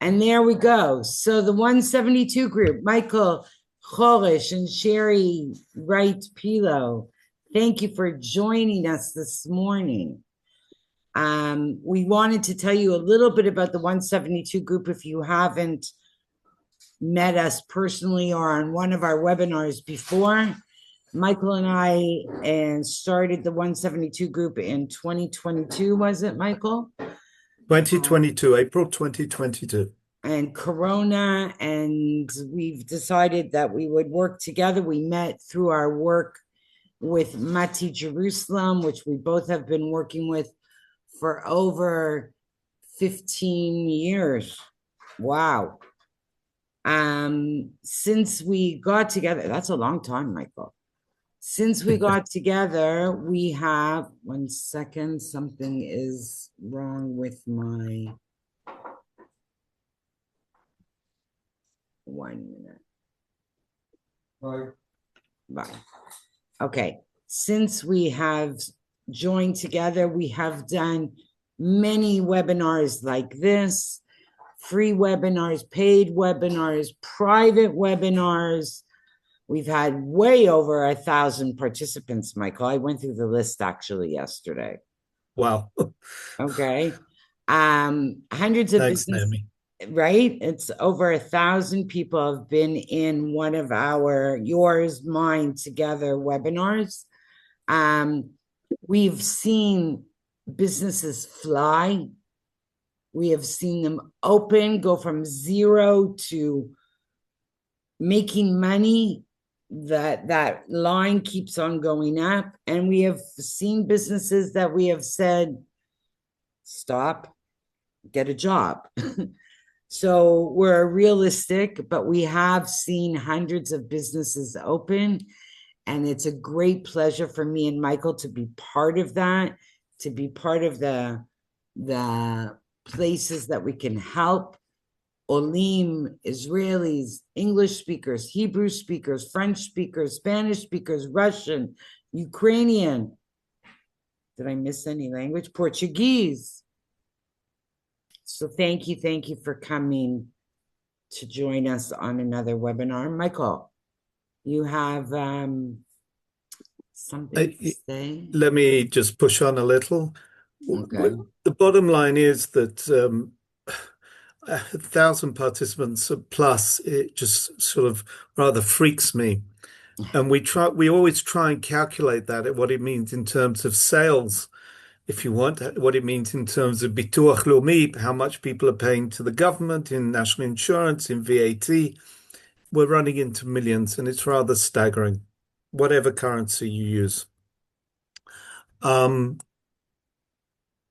And there we go. So the 172 group, Michael, Horesh, and Shari, Wright, Pilo, thank you for joining us this morning. We wanted to tell you a little bit about the 172 group if you haven't met us personally or on one of our webinars before. Michael and I started the 172 group in 2022, was it, Michael? 2022, April 2022. And Corona, and we've decided that we would work together. We met through our work with Mati Jerusalem, which we both have been working with for over 15 years. Wow. Since we got together, that's a long time, Michael. Since we got together, we have, 1 second, something is wrong with my, 1 minute. Bye. Okay. Since we have joined together, we have done many webinars like this, free webinars, paid webinars, private webinars. We've had way over 1,000 participants, Michael. I went through the list actually yesterday. Wow. Okay. Hundreds of Thanks, business, Naomi. right? It's over 1,000 people have been in one of our Yours, Mine Together webinars. We've seen businesses fly. We have seen them open, go from zero to making money. That line keeps on going up. And we have seen businesses that we have said, stop, get a job. So we're realistic, but we have seen hundreds of businesses open. And it's a great pleasure for me and Michael to be part of that, to be part of the places that we can help Olim, Israelis, English speakers, Hebrew speakers, French speakers, Spanish speakers, Russian, Ukrainian. Did I miss any language? Portuguese. So thank you for coming to join us on another webinar. Michael, you have something to say? Let me just push on a little. Okay. The bottom line is that 1,000 participants plus, it just sort of rather freaks me. And we always try and calculate that at what it means in terms of sales, if you want, what it means in terms of bituach leumi, how much people are paying to the government in national insurance, in VAT. We're running into millions, and it's rather staggering, whatever currency you use.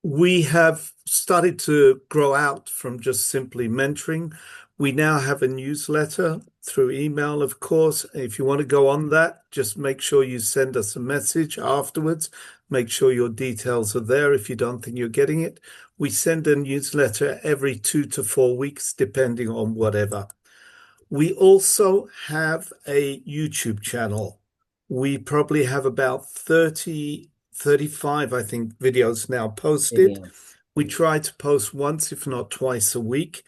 We have started to grow out from just simply mentoring. We now have a newsletter through email, of course. If you want to go on that, just make sure you send us a message afterwards. Make sure your details are there if you don't think you're getting it. We send a newsletter every 2 to 4 weeks, depending on whatever. We also have a YouTube channel. We probably have about 35, I think, videos now posted. We try to post once, if not twice a week.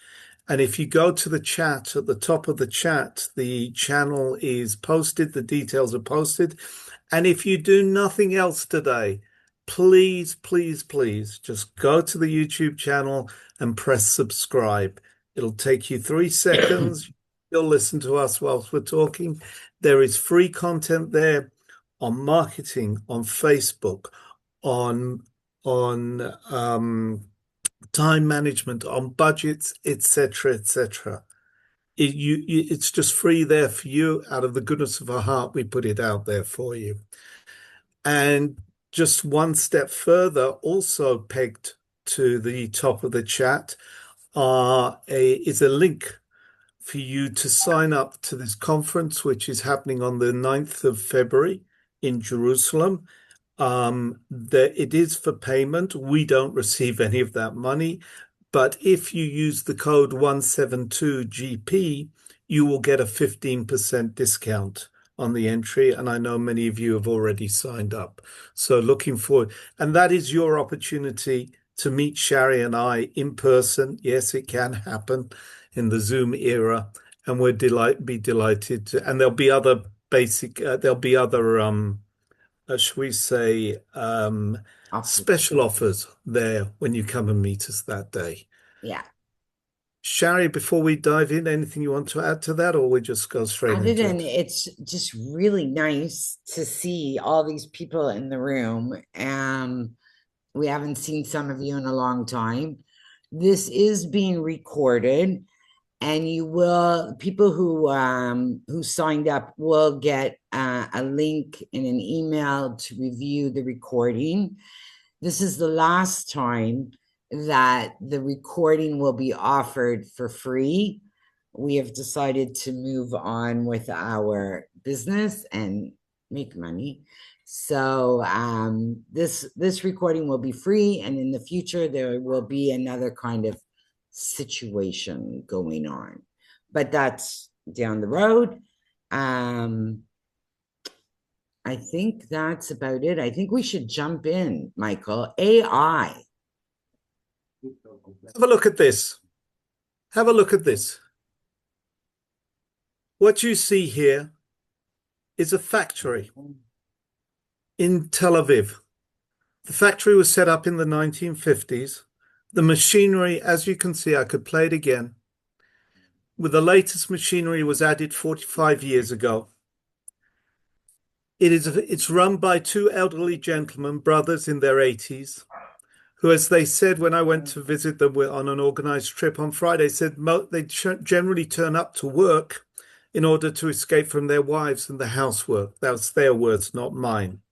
And if you go to the chat, at the top of the chat, the channel is posted, the details are posted. And if you do nothing else today, please, please, please just go to the YouTube channel and press subscribe. It'll take you 3 seconds. You'll listen to us whilst we're talking. There is free content there on marketing, on Facebook, on time management, on budgets, etc., etc. It's just free there for you. Out of the goodness of our heart, we put it out there for you. And just one step further, also pegged to the top of the chat, is a link for you to sign up to this conference, which is happening on the 9th of February in Jerusalem. It is for payment. We don't receive any of that money. But if you use the code 172GP, you will get a 15% discount on the entry. And I know many of you have already signed up. So looking forward. And that is your opportunity to meet Shari and I in person. Yes, it can happen in the Zoom era, and be delighted to, and there'll be other there'll be other shall we say Offers. special offers there when you come and meet us that day. Yeah. Shari, before we dive in, anything you want to add to that, or we just go straight Other into than it? it's just really nice to see all these people in the room. We haven't seen some of you in a long time. This is being recorded, and you will people who signed up will get a link in an email to review the recording. This is the last time that the recording will be offered for free. We have decided to move on with our business and make money. So this recording will be free, and in the future there will be another kind of situation going on, but that's down the road. I think that's about it. I think we should jump in, Michael. AI. Have a look at this. Have a look at this. What you see here is a factory in Tel Aviv. The factory was set up in the 1950s. The machinery, as you can see, I could play it again. With the latest machinery was added 45 years ago. It's run by two elderly gentlemen, brothers in their 80s, who, as they said when I went to visit them on an organized trip on Friday, said they generally turn up to work in order to escape from their wives and the housework. That's their words, not mine.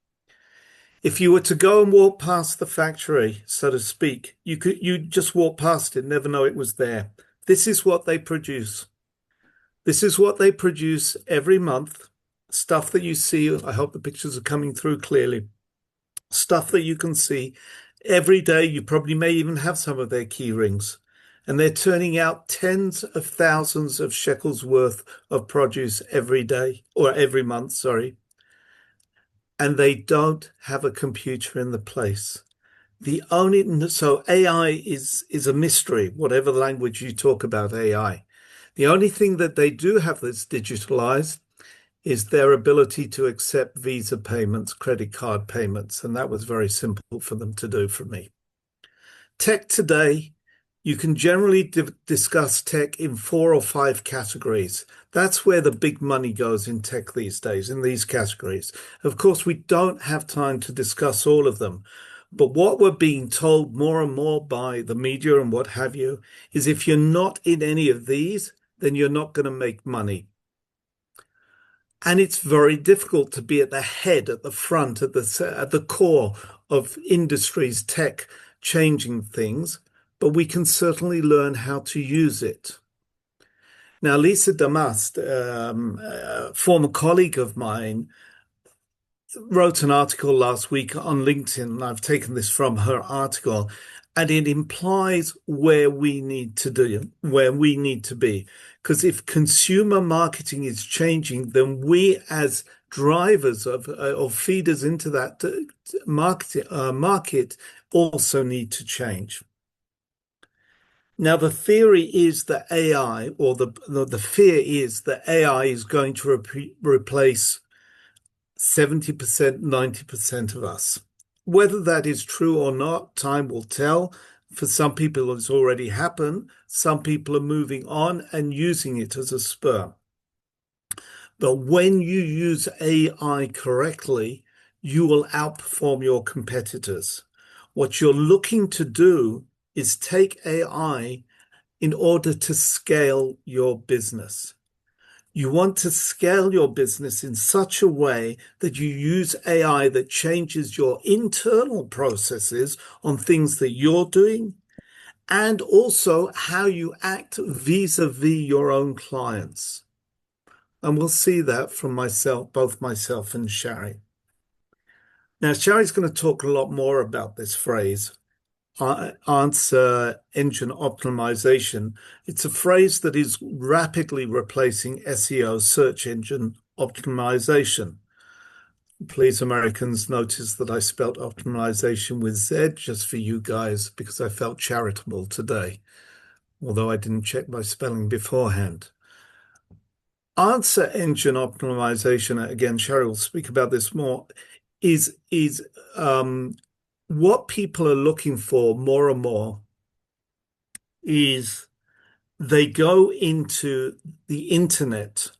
If you were to go and walk past the factory, so to speak, you just walk past it, never know it was there. This is what they produce. This is what they produce every month. Stuff that you see. I hope the pictures are coming through clearly. Stuff that you can see every day. You probably may even have some of their key rings. And they're turning out tens of thousands of shekels worth of produce every day, or every month, sorry. And they don't have a computer in the place. So AI is a mystery, whatever language you talk about AI. The only thing that they do have that's digitalized is their ability to accept Visa payments, credit card payments, and that was very simple for them to do for me. Tech today, you can generally discuss tech in 4 or 5 categories. That's where the big money goes in tech these days, in these categories. Of course, we don't have time to discuss all of them. But what we're being told more and more by the media and what have you is if you're not in any of these, then you're not going to make money. And it's very difficult to be at the head, at the front, at the core of industries, tech, changing things, but we can certainly learn how to use it. Now, Lisa Damast, a former colleague of mine, wrote an article last week on LinkedIn, and I've taken this from her article, and it implies where we need to be. Because if consumer marketing is changing, then we as drivers or feeders into that market also need to change. Now, the theory is that AI, or the fear is that AI is going to replace 70%, 90% of us. Whether that is true or not, time will tell. For some people, it's already happened. Some people are moving on and using it as a spur. But when you use AI correctly, you will outperform your competitors. What you're looking to do is take AI in order to scale your business. You want to scale your business in such a way that you use AI that changes your internal processes on things that you're doing and also how you act vis-a-vis your own clients. And we'll see that from both myself and Shari. Now, Shari's going to talk a lot more about this phrase, answer engine optimization. It's a phrase that is rapidly replacing SEO, search engine optimization. Please, Americans, notice that I spelt optimization with Z just for you guys because I felt charitable today, although I didn't check my spelling beforehand. Answer engine optimization, again, Shari will speak about this more, is what people are looking for more and more is they go into the internet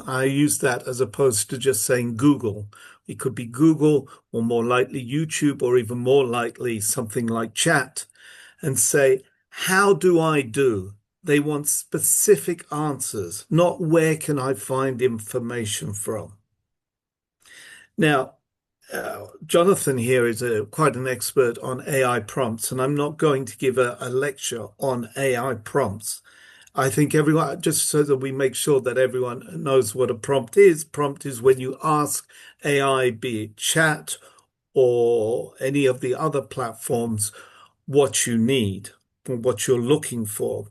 I use that as opposed to just saying Google. It could be Google or more likely YouTube or even more likely something like chat and say, how do I do? They want specific answers, not where can I find information from. Now, Jonathan here is quite an expert on AI prompts, and I'm not going to give a lecture on AI prompts. I think everyone, just so that we make sure that everyone knows what a prompt is when you ask AI, be it chat or any of the other platforms, what you need, what you're looking for.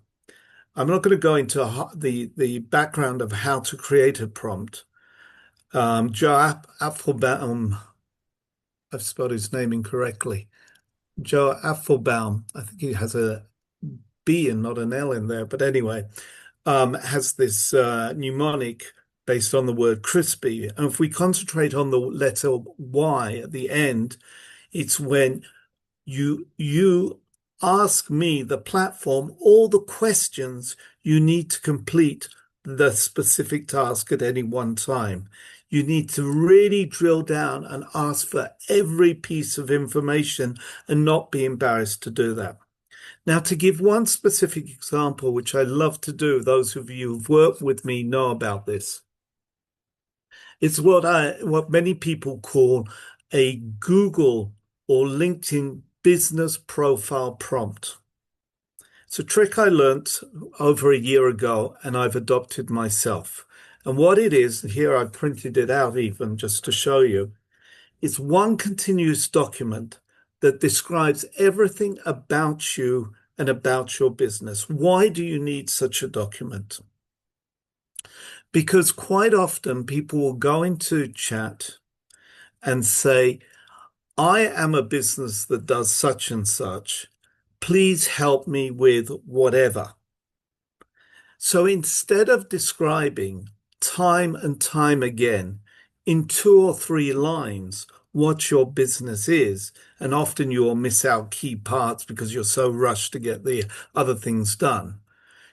I'm not going to go into the background of how to create a prompt. Joe Apfelbaum, I've spelled his name incorrectly. Joe Apfelbaum, I think he has a B and not an L in there, but anyway, has this mnemonic based on the word crispy. And if we concentrate on the letter Y at the end, it's when you ask me, the platform, all the questions you need to complete the specific task at any one time. You need to really drill down and ask for every piece of information and not be embarrassed to do that. Now, to give one specific example, which I love to do, those of you who've worked with me know about this. It's what many people call a Google or LinkedIn business profile prompt. It's a trick I learnt over a year ago and I've adopted myself. And what it is, here I printed it out even just to show you, it's one continuous document that describes everything about you and about your business. Why do you need such a document? Because quite often people will go into chat and say, I am a business that does such and such. Please help me with whatever. So instead of describing time and time again in 2 or 3 lines what your business is, and often you'll miss out key parts because you're so rushed to get the other things done,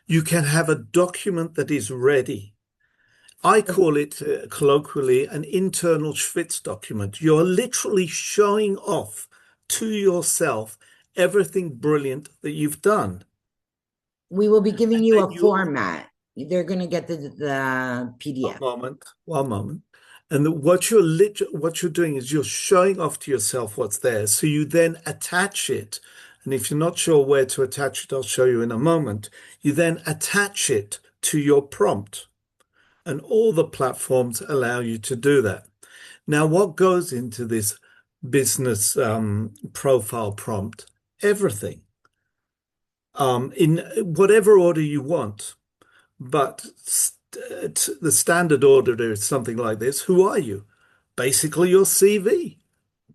you can have a document that is ready. I call it colloquially an internal Schwitz document. You're literally showing off to yourself everything brilliant that you've done. We will be giving And you then a you format. They're going to get the One PDF. moment, one moment. And what you're doing is you're showing off to yourself what's there. So you then attach it. And if you're not sure where to attach it, I'll show you in a moment. You then attach it to your prompt. And all the platforms allow you to do that. Now, what goes into this business profile prompt? Everything. In whatever order you want. But the standard order is something like this. Who are you? Basically, your CV.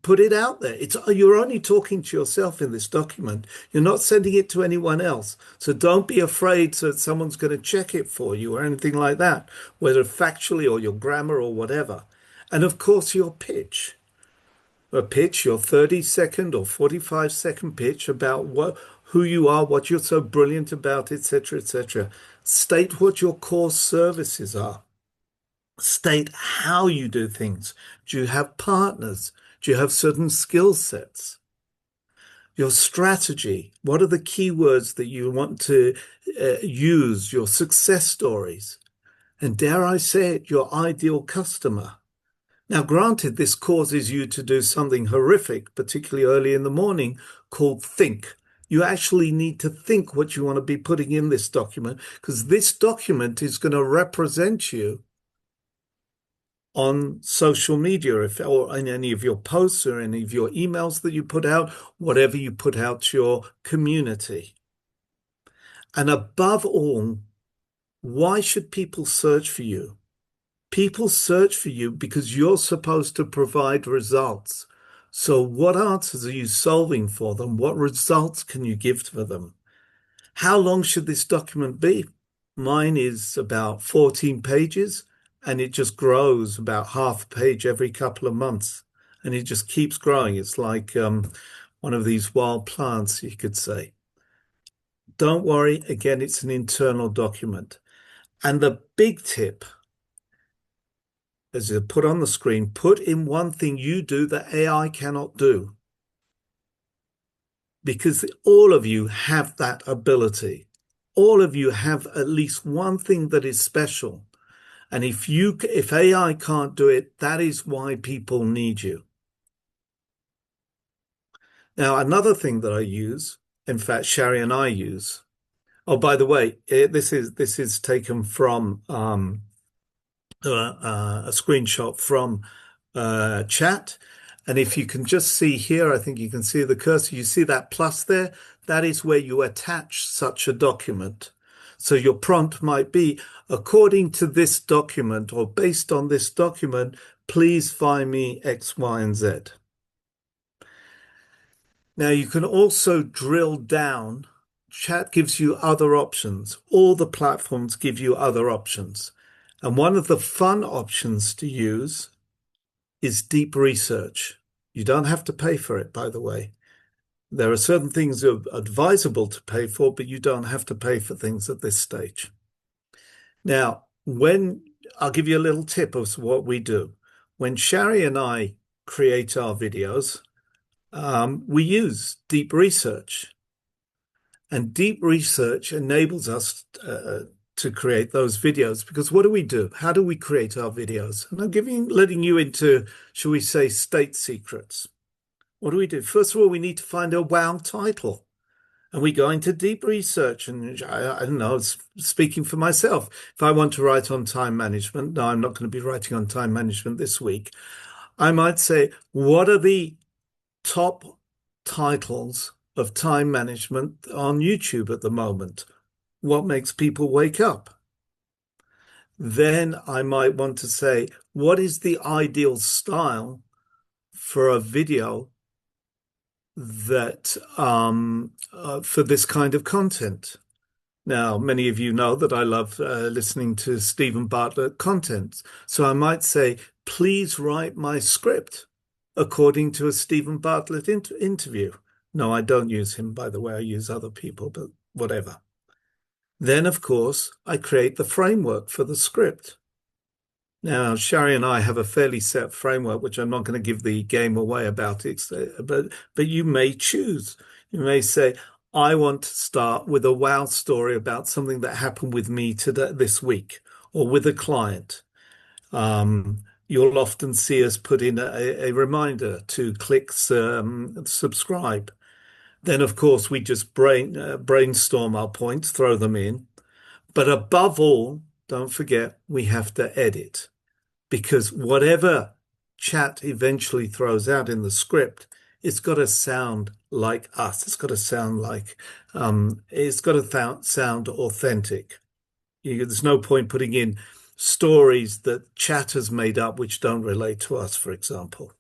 Put it out there. You're only talking to yourself in this document. You're not sending it to anyone else. So don't be afraid that someone's going to check it for you or anything like that, whether factually or your grammar or whatever. And of course, your pitch. Your 30-second or 45-second pitch about who you are, what you're so brilliant about, etc., etc. State what your core services are. State how you do things. Do you have partners? Do you have certain skill sets? Your strategy. What are the keywords that you want to use? Your success stories. And dare I say it, your ideal customer. Now, granted, this causes you to do something horrific, particularly early in the morning, called think. You actually need to think what you want to be putting in this document, because this document is going to represent you on social media, or in any of your posts or any of your emails that you put out, whatever you put out to your community. And above all, why should people search for you? People search for you because you're supposed to provide results. So, what answers are you solving for them? What results can you give to them? How long should this document be? Mine is about 14 pages and it just grows about half a page every couple of months and it just keeps growing. It's like one of these wild plants, you could say. Don't worry, again, it's an internal document. And the big tip, as you put on the screen, put in one thing you do that AI cannot do, because all of you have that ability. All of you have at least one thing that is special. And if AI can't do it, that is why people need you. Now, another thing that I use, in fact, Shari and I use. Oh, by the way, this is taken from a screenshot from chat. And if you can just see here, I think you can see the cursor. You see that plus there? That is where you attach such a document. So your prompt might be, according to this document or based on this document, please find me X, Y, and Z. Now you can also drill down. Chat gives you other options. All the platforms give you other options. And one of the fun options to use is deep research. You don't have to pay for it, by the way. There are certain things that are advisable to pay for, but you don't have to pay for things at this stage. Now, I'll give you a little tip of what we do. When Shari and I create our videos, we use deep research. And deep research enables us to create those videos, because what do we do? How do we create our videos? And letting you into, shall we say, state secrets. What do we do? First of all, we need to find a wow title. And we go into deep research. And I don't know, speaking for myself, if I want to write on time management, no, I'm not going to be writing on time management this week. I might say, what are the top titles of time management on YouTube at the moment? What makes people wake up? Then I might want to say, what is the ideal style for a video that for this kind of content? Now, many of you know that I love listening to Stephen Bartlett content. So I might say, please write my script according to a Stephen Bartlett interview. No, I don't use him, by the way. I use other people, but whatever. Then, of course, I create the framework for the script. Now, Shari and I have a fairly set framework, which I'm not going to give the game away about it, but you may choose. You may say, I want to start with a wow story about something that happened with me this week, or with a client. You'll often see us put in a reminder to click subscribe. Then, of course, we just brainstorm our points, throw them in. But above all, don't forget, we have to edit, because whatever chat eventually throws out in the script, it's got to sound like us. It's got to sound like, it's got to sound authentic. There's no point putting in stories that chat has made up which don't relate to us, for example.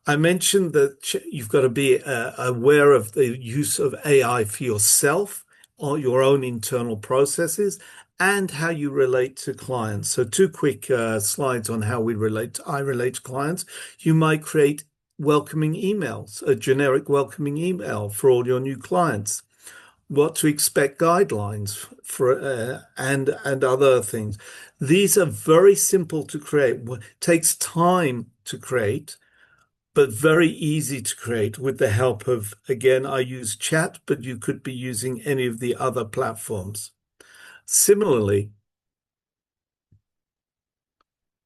I mentioned that you've got to be aware of the use of AI for yourself, or your own internal processes, and how you relate to clients. So two quick slides on how I relate to clients. You might create welcoming emails, a generic welcoming email for all your new clients. What to expect guidelines for and other things. These are very simple to create. It takes time to create, but very easy to create with the help of, again, I use chat, but you could be using any of the other platforms. Similarly,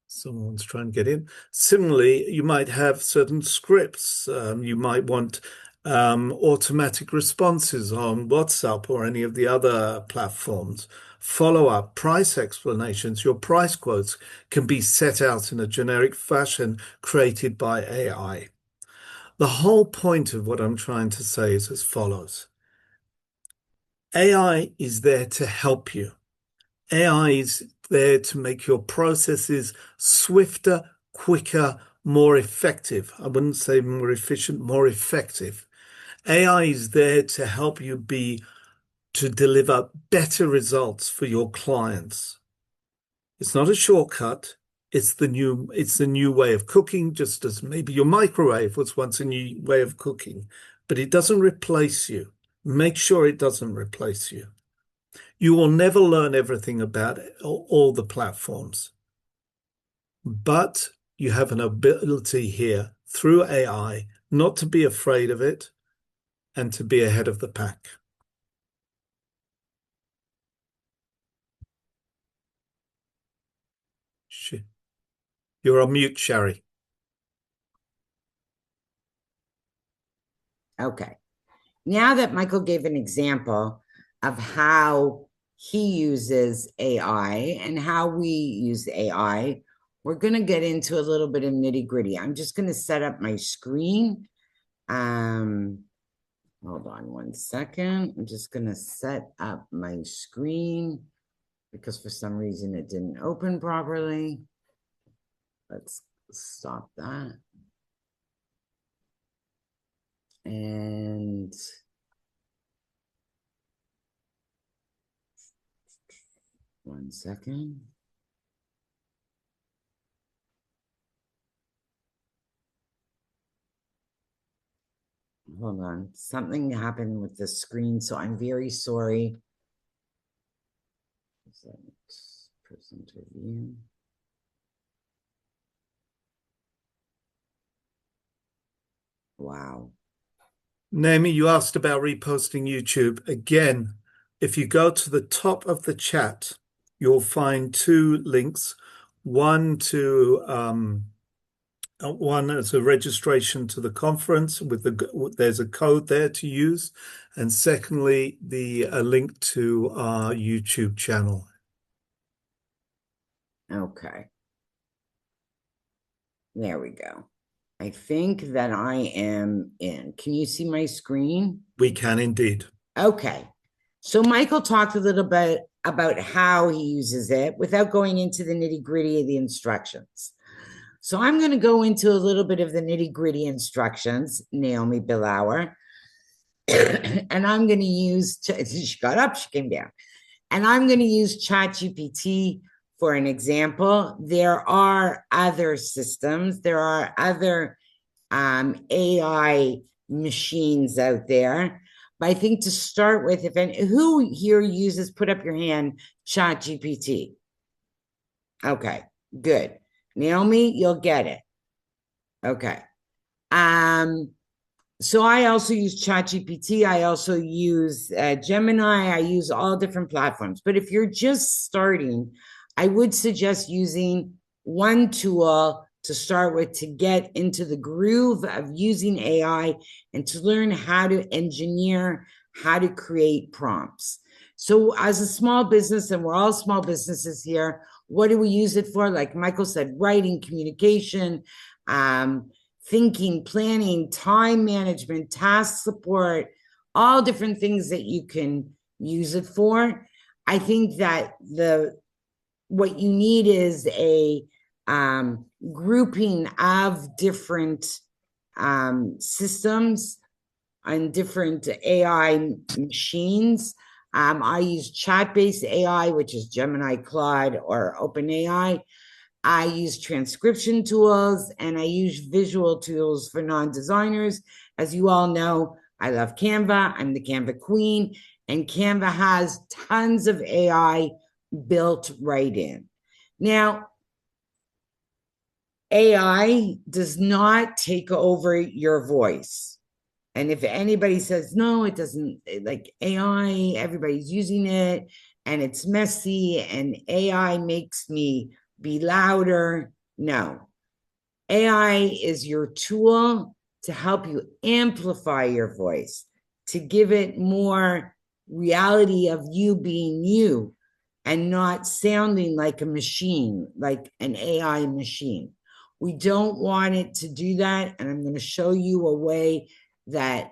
someone's trying to get in. Similarly, you might have certain scripts. You might want automatic responses on WhatsApp or any of the other platforms. Follow-up, price explanations, your price quotes can be set out in a generic fashion created by AI. The whole point of what I'm trying to say is as follows. AI is there to help you. AI is there to make your processes swifter, quicker, more effective. I wouldn't say more efficient, more effective. AI is there to help you to deliver better results for your clients. It's not a shortcut. It's the new way of cooking, just as maybe your microwave was once a new way of cooking, but it doesn't replace you. Make sure it doesn't replace you. You will never learn everything about all the platforms, but you have an ability here through AI not to be afraid of it and to be ahead of the pack. You're on mute, Shari. Okay. Now that Michael gave an example of how he uses AI and how we use AI, we're going to get into a little bit of nitty-gritty. I'm just going to set up my screen. Hold on one second. I'm just going to set up my screen because for some reason it didn't open properly. Let's stop that. And one second. Hold on. Something happened with the screen, so I'm very sorry. Present review. Wow. Naomi, you asked about reposting YouTube. Again, if you go to the top of the chat, you'll find two links. One as a registration to the conference there's a code there to use, and secondly, a link to our YouTube channel. Okay. There we go. I think that I am in. Can you see my screen? We can indeed. Okay. So Michael talked a little bit about how he uses it without going into the nitty-gritty of the instructions. So I'm going to go into a little bit of the nitty-gritty instructions, Naomi Bilauer. And I'm going to use, she got up, she came down. And I'm going to use ChatGPT for an example. There are other systems, there are other AI machines out there. But I think to start with, who here uses, put up your hand, ChatGPT? Okay, good. Naomi, you'll get it. Okay. So I also use ChatGPT. I also use Gemini. I use all different platforms. But if you're just starting, I would suggest using one tool to start with to get into the groove of using AI and to learn how to engineer, how to create prompts. So as a small business, and we're all small businesses here, what do we use it for? Like Michael said, writing, communication, thinking, planning, time management, task support, all different things that you can use it for. I think that what you need is a grouping of different systems and different AI machines. I use chat-based AI, which is Gemini, Claude, or OpenAI. I use transcription tools and I use visual tools for non-designers. As you all know, I love Canva. I'm the Canva queen, and Canva has tons of AI built right in. Now, AI does not take over your voice. And if anybody says, no, it doesn't, like AI, everybody's using it and it's messy and AI makes me be louder. No, AI is your tool to help you amplify your voice, to give it more reality of you being you and not sounding like a machine, like an AI machine. We don't want it to do that. And I'm going to show you a way that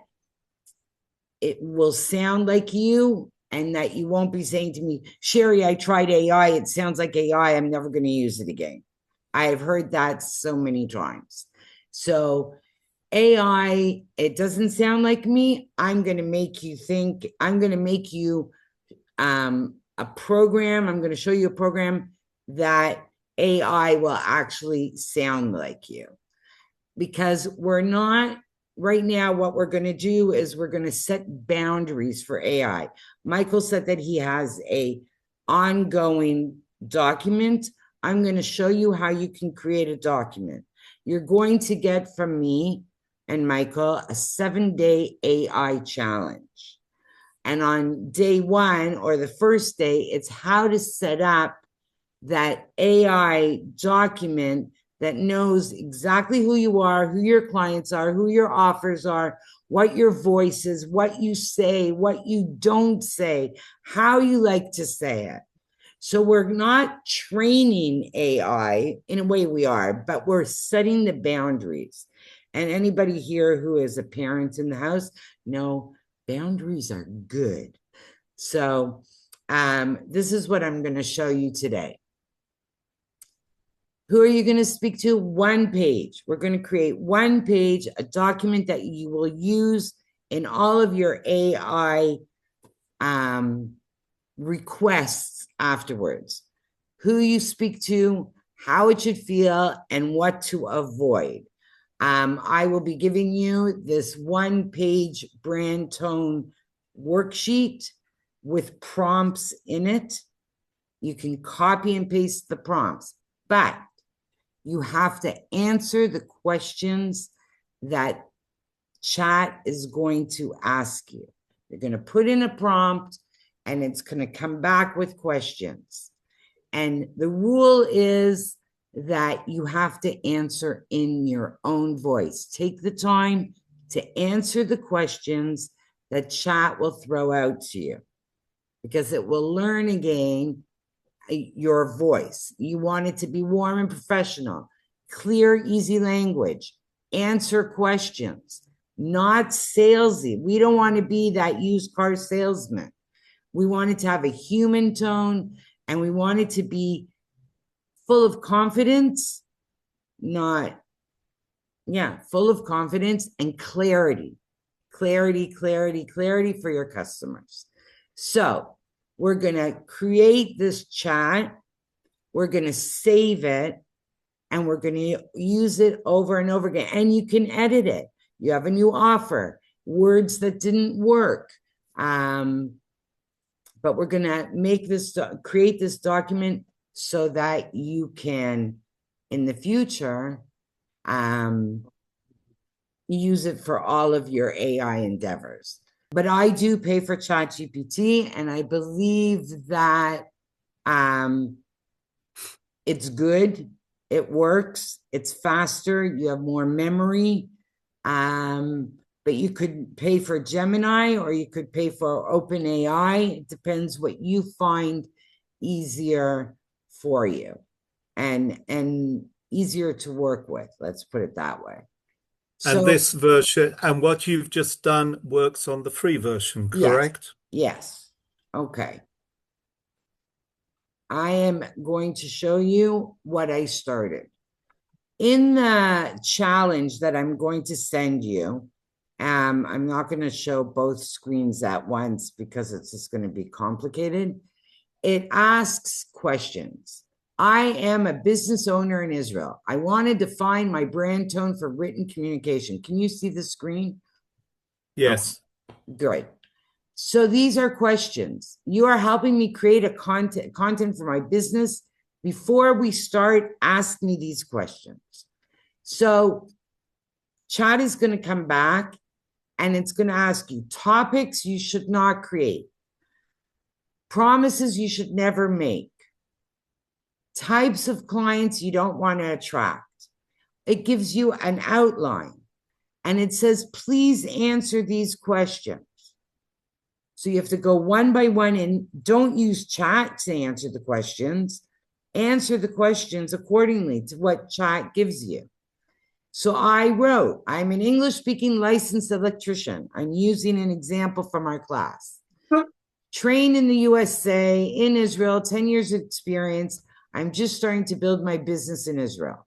it will sound like you and that you won't be saying to me, Shari, I tried AI. It sounds like AI. I'm never going to use it again. I have heard that so many times. So AI, it doesn't sound like me. I'm going to make you think. I'm going to make you a program. I'm going to show you a program that AI will actually sound like you. Because we're not right now, what we're going to do is we're going to set boundaries for AI. Michael said that he has a ongoing document. I'm going to show you how you can create a document. You're going to get from me and Michael a 7-day AI challenge. And on day one or the first day, it's how to set up that AI document that knows exactly who you are, who your clients are, who your offers are, what your voice is, what you say, what you don't say, how you like to say it. So we're not training AI, in a way we are, but we're setting the boundaries. And anybody here who is a parent in the house, know boundaries are good. So this is what I'm going to show you today. Who are you going to speak to? One page. We're going to create one page, a document that you will use in all of your AI requests afterwards. Who you speak to, how it should feel, and what to avoid. I will be giving you this one-page brand tone worksheet with prompts in it. You can copy and paste the prompts, but you have to answer the questions that chat is going to ask you. You're going to put in a prompt and it's going to come back with questions. And the rule is that you have to answer in your own voice. Take the time to answer the questions that chat will throw out to you, because it will learn again your voice. You want it to be warm and professional, clear, easy language, answer questions, not salesy. We don't want to be that used car salesman. We want it to have a human tone, and we want it to be full of confidence, full of confidence and clarity. Clarity for your customers. So we're going to create this chat. We're going to save it, and we're going to use it over and over again. And you can edit it. You have a new offer, words that didn't work. But we're going to create this document so that you can, in the future, use it for all of your AI endeavors. But I do pay for ChatGPT, and I believe that it's good. It works. It's faster. You have more memory. But you could pay for Gemini, or you could pay for OpenAI. It depends what you find easier for you and easier to work with. Let's put it that way. And this version, and what you've just done works on the free version, correct? Yes. Okay. I am going to show you what I started. In the challenge that I'm going to send you, I'm not going to show both screens at once because it's just going to be complicated. It asks questions. I am a business owner in Israel. I want to define my brand tone for written communication. Can you see the screen? Yes. Oh, great. So these are questions. You are helping me create a content for my business. Before we start, ask me these questions. So chat is going to come back and it's going to ask you topics you should not create, promises you should never make, types of clients you don't want to attract. It gives you an outline and it says, please answer these questions. So you have to go one by one and don't use chat to answer the questions. Answer the questions accordingly to what chat gives you. So I wrote, I'm an English-speaking licensed electrician. I'm using an example from our class. Trained in the USA, in Israel, 10 years of experience. I'm just starting to build my business in Israel.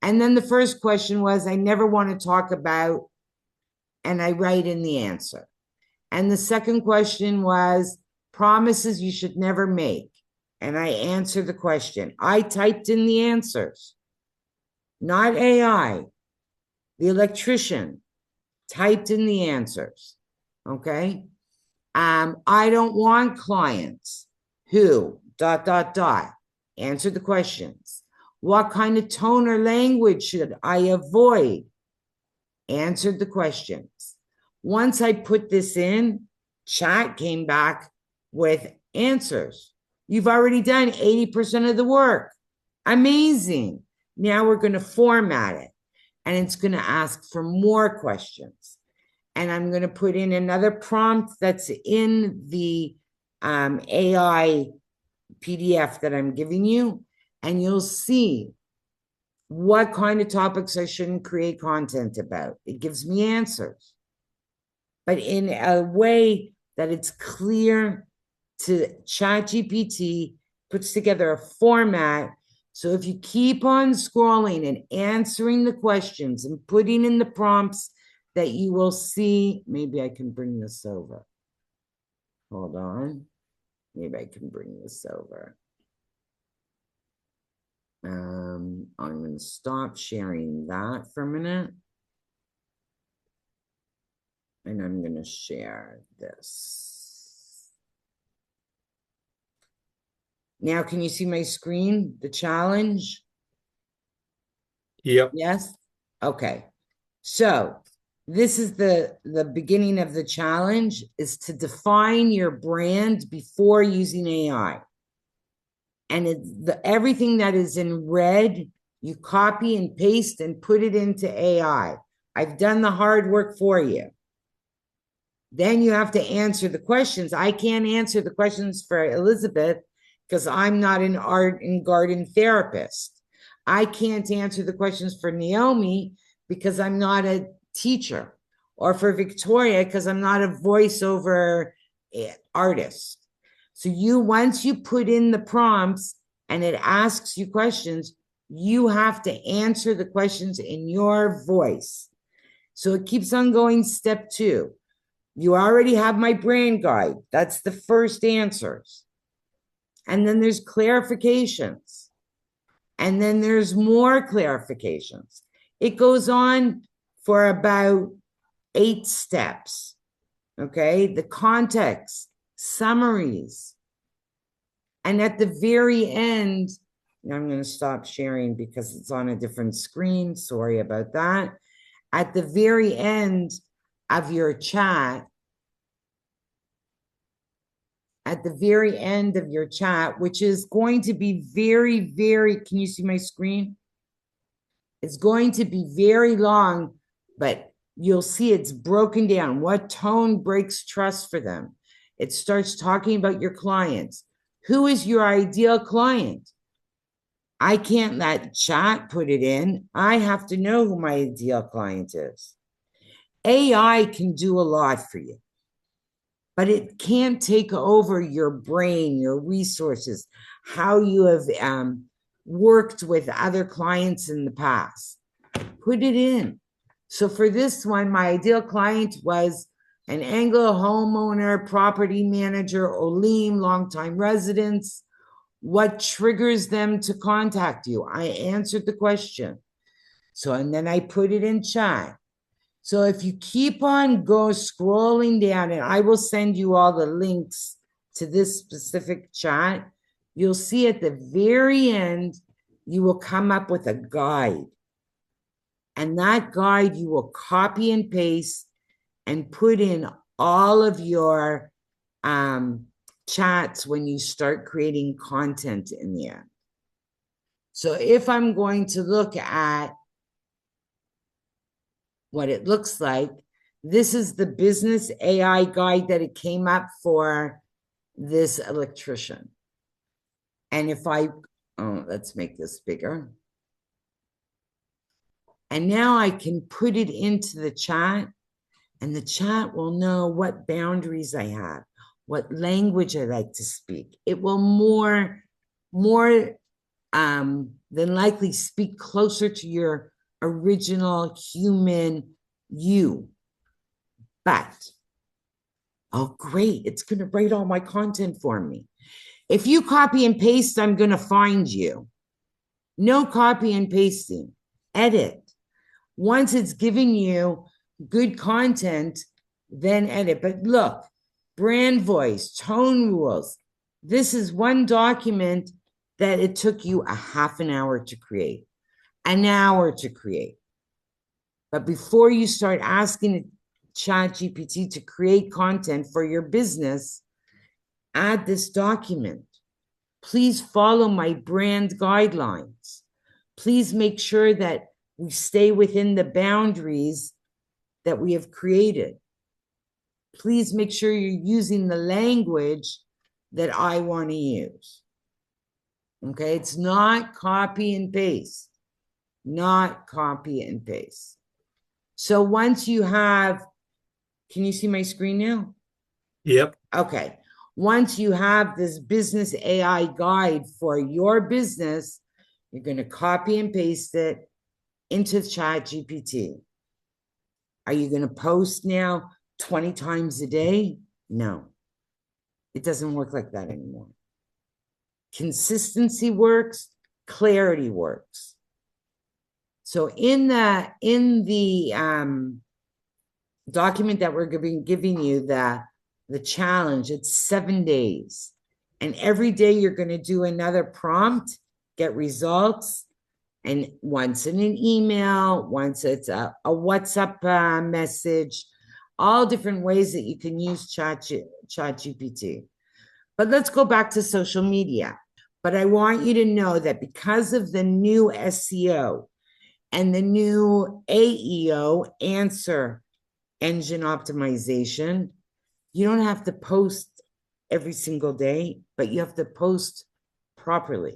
And then the first question was, I never want to talk about, and I write in the answer. And the second question was, promises you should never make. And I answered the question. I typed in the answers, not AI. The electrician typed in the answers. Okay. I don't want clients who, answer the questions. What kind of tone or language should I avoid? Answered the questions. Once I put this in, chat came back with answers. You've already done 80% of the work. Amazing. Now we're going to format it, and it's going to ask for more questions. And I'm going to put in another prompt that's in the AI PDF that I'm giving you, and you'll see what kind of topics I shouldn't create content about. It gives me answers, but in a way that it's clear to ChatGPT, puts together a format. So if you keep on scrolling and answering the questions and putting in the prompts, that you will see. Maybe I can bring this over. Hold on. Maybe I can bring this over. I'm going to stop sharing that for a minute. And I'm going to share this. Now, can you see my screen, the challenge? Yep. Yes? Okay. So this is the beginning of the challenge, is to define your brand before using AI. And everything that is in red, you copy and paste and put it into AI. I've done the hard work for you. Then you have to answer the questions. I can't answer the questions for Elizabeth because I'm not an art and garden therapist. I can't answer the questions for Naomi because I'm not a teacher, or for Victoria because I'm not a voiceover artist. So once you put in the prompts and it asks you questions, you have to answer the questions in your voice. So it keeps on going. Step 2. You already have my brand guide. That's the first answers. And then there's clarifications. And then there's more clarifications. It goes on for about 8 steps. Okay. The context, summaries. And at the very end, I'm going to stop sharing because it's on a different screen. Sorry about that. At the very end of your chat, which is going to be very, very, can you see my screen? It's going to be very long, but you'll see it's broken down. What tone breaks trust for them? It starts talking about your clients. Who is your ideal client? I can't let chat put it in. I have to know who my ideal client is. AI can do a lot for you, but it can't take over your brain, your resources, how you have worked with other clients in the past. Put it in. So for this one, my ideal client was an Anglo homeowner, property manager, Olim, longtime residents. What triggers them to contact you? I answered the question. So, and then I put it in chat. So if you keep on scrolling down, and I will send you all the links to this specific chat, you'll see at the very end, you will come up with a guide. And that guide you will copy and paste and put in all of your chats when you start creating content in the end. So if I'm going to look at what it looks like, this is the business AI guide that it came up for this electrician. And if let's make this bigger. And now I can put it into the chat, and the chat will know what boundaries I have, what language I like to speak. It will more than likely speak closer to your original human you. But, oh, great, it's going to write all my content for me. If you copy and paste, I'm going to find you. No copy and pasting. Edit. Once it's giving you good content, then edit. But look, brand voice, tone rules. This is one document that it took you a half an hour to create, an hour to create. But before you start asking ChatGPT to create content for your business, add this document. Please follow my brand guidelines. Please make sure that we stay within the boundaries that we have created. Please make sure you're using the language that I want to use. Okay, it's not copy and paste, not copy and paste. So once you have, can you see my screen now? Yep. Okay. Once you have this business AI guide for your business, you're going to copy and paste it into ChatGPT. Are you going to post now 20 times a day? No, it doesn't work like that anymore. Consistency works, clarity works. So in the document that we're giving you, the challenge, it's 7 days. And every day you're going to do another prompt, get results. And once in an email, once it's a WhatsApp message, all different ways that you can use ChatGPT. But let's go back to social media. But I want you to know that because of the new SEO and the new AEO, answer engine optimization, you don't have to post every single day, but you have to post properly.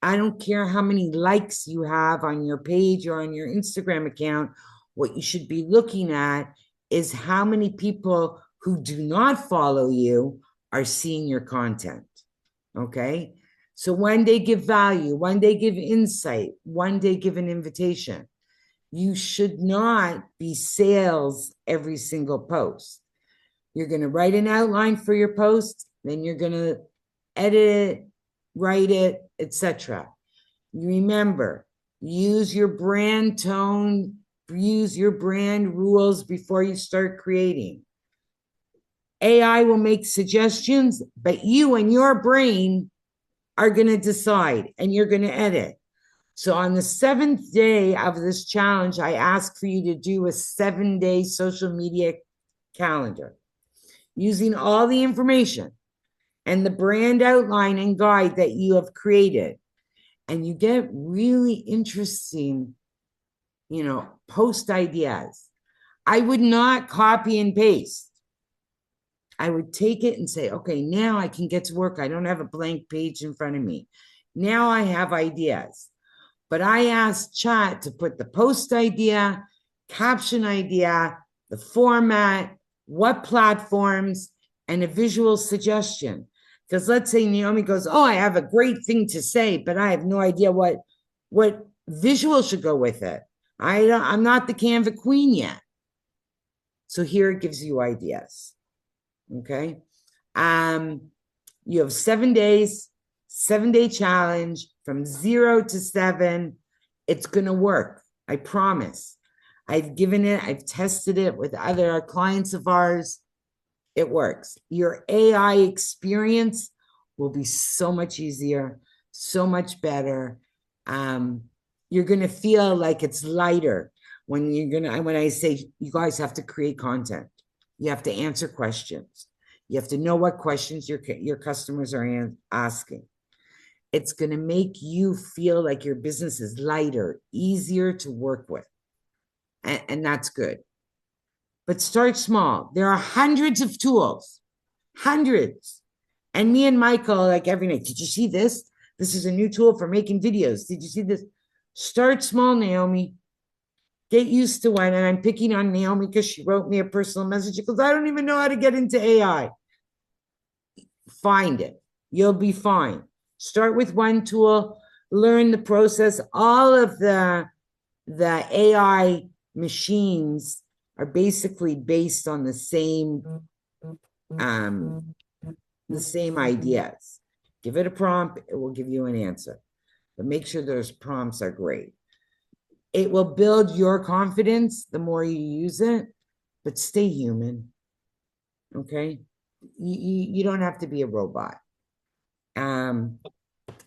I don't care how many likes you have on your page or on your Instagram account. What you should be looking at is how many people who do not follow you are seeing your content. Okay. So one day give value, one day give insight, one day give an invitation. You should not be sales every single post. You're going to write an outline for your post, then you're going to edit it, write it, etc. Remember, use your brand tone, use your brand rules before you start creating. AI will make suggestions, but you and your brain are going to decide and you're going to edit. So on the 7th day of this challenge, I ask for you to do a 7-day social media calendar using all the information and the brand outline and guide that you have created. And you get really interesting, post ideas. I would not copy and paste. I would take it and say, okay, now I can get to work. I don't have a blank page in front of me. Now I have ideas. But I asked Chat to put the post idea, caption idea, the format, what platforms, and a visual suggestion. Because let's say Naomi goes, oh, I have a great thing to say, but I have no idea what visual should go with it. I'm not the Canva queen yet. So here it gives you ideas. Okay. You have 7 days, 7-day challenge from 0 to 7. It's going to work. I promise. I've tested it with other clients of ours. It works. Your AI experience will be so much easier, so much better. You're going to feel like it's lighter when I say you guys have to create content. You have to answer questions. You have to know what questions your customers are asking. It's going to make you feel like your business is lighter, easier to work with. And that's good. But start small. There are hundreds of tools, hundreds. And me and Michael, like every night, did you see this? This is a new tool for making videos. Did you see this? Start small, Naomi. Get used to one. And I'm picking on Naomi because she wrote me a personal message. She goes, I don't even know how to get into AI. find it. You'll be fine. Start with one tool, learn the process. All of the AI machines are basically based on the same ideas. Give it a prompt, it will give you an answer. But make sure those prompts are great. It will build your confidence the more you use it, but stay human. Okay? You don't have to be a robot.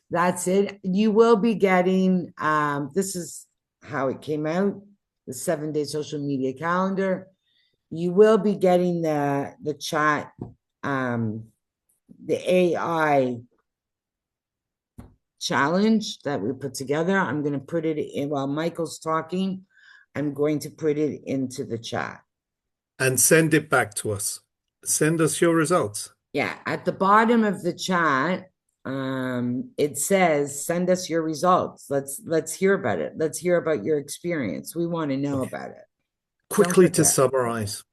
That's it. You will be getting this is how it came out, the 7-day social media calendar. You will be getting the chat, the AI challenge that we put together. I'm going to put it in while Michael's talking. I'm going to put it into the chat. And send it back to us. Send us your results. Yeah, at the bottom of the chat, it says, send us your results. Let's hear about it. Let's hear about your experience. We want to know about it. Quickly to summarize,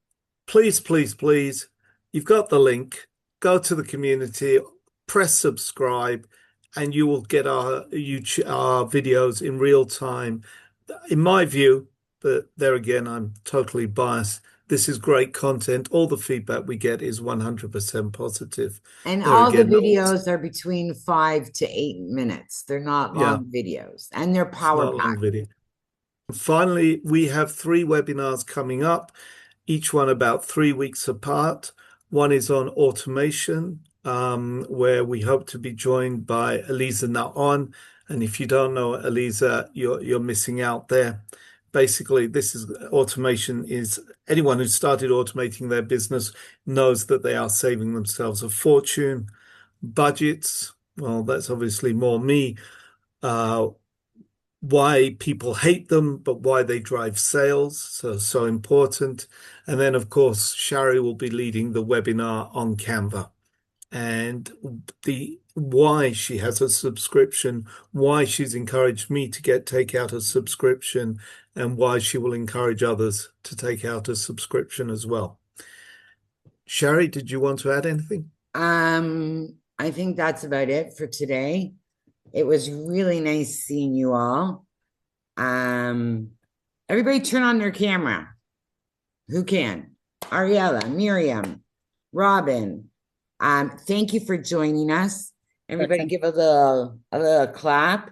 please, please, please, you've got the link. Go to the community, press subscribe, and you will get our videos in real time. In my view, but there again, I'm totally biased. This is great content. All the feedback we get is 100% positive. And There all the again, videos are between 5 to 8 minutes. They're not yeah, long videos, and they're it's power not a long packed. video. Finally, we have 3 webinars coming up, each one about 3 weeks apart. One is on automation, where we hope to be joined by Eliza Naon. And if you don't know Eliza, you're missing out there. Basically, this is automation is anyone who started automating their business knows that they are saving themselves a fortune. Budgets, well, that's obviously more me. Why people hate them, but why they drive sales. So important. And then, of course, Shari will be leading the webinar on Canva and the why she has a subscription, why she's encouraged me to take out a subscription, and why she will encourage others to take out a subscription as well. Shari, did you want to add anything? I think that's about it for today. It was really nice seeing you all. Everybody turn on their camera. Who can? Ariella, Miriam, Robin. Thank you for joining us. Everybody give a little clap.